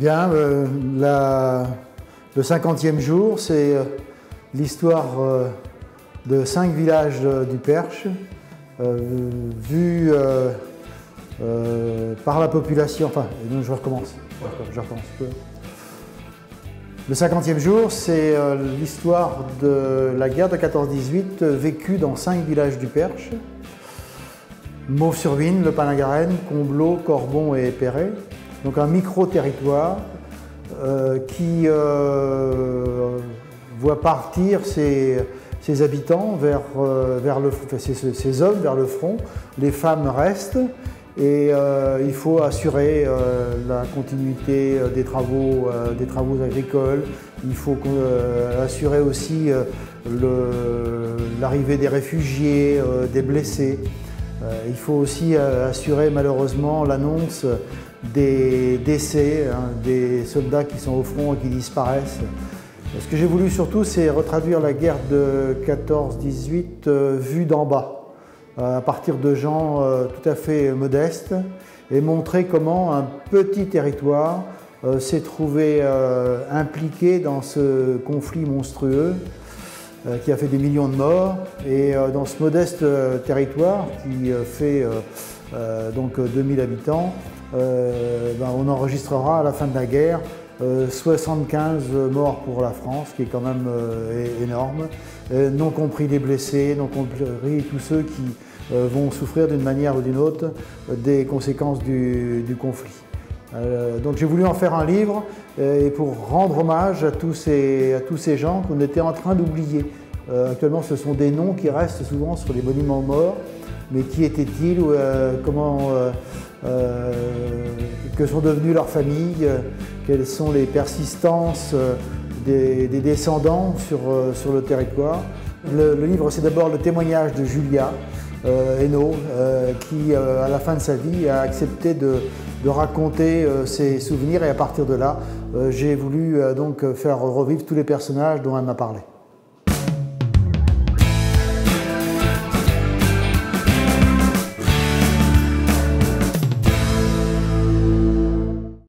Bien, le 50e jour, c'est l'histoire de 5 villages du Perche, vus par la population. Enfin, je recommence. Le 50e jour, c'est l'histoire de la guerre de 14-18 vécue dans 5 villages du Perche. Mauves-sur-Vigne, Le Pin-la-Garenne, Comblaud, Corbon et Perret. Donc un micro-territoire qui voit partir ses habitants ses hommes vers le front. Les femmes restent et il faut assurer la continuité des travaux agricoles. Il faut assurer aussi l'arrivée des réfugiés, des blessés. Il faut aussi assurer malheureusement l'annonce des décès, des soldats qui sont au front et qui disparaissent. Ce que j'ai voulu surtout, c'est retraduire la guerre de 14-18 vue d'en bas, à partir de gens tout à fait modestes, et montrer comment un petit territoire s'est trouvé impliqué dans ce conflit monstrueux qui a fait des millions de morts. Et dans ce modeste territoire qui fait donc 2000 habitants, on enregistrera à la fin de la guerre 75 morts pour la France, qui est quand même énorme, non compris les blessés, non compris tous ceux qui vont souffrir d'une manière ou d'une autre des conséquences du conflit. Donc j'ai voulu en faire un livre et pour rendre hommage à tous ces gens qu'on était en train d'oublier. Actuellement, ce sont des noms qui restent souvent sur les monuments morts, mais qui étaient-ils, que sont devenus leurs familles, quelles sont les persistances des descendants sur le territoire. Le livre, c'est d'abord le témoignage de Julia Hainaut, qui, à la fin de sa vie, a accepté de raconter ses souvenirs, et à partir de là, j'ai voulu donc faire revivre tous les personnages dont elle m'a parlé.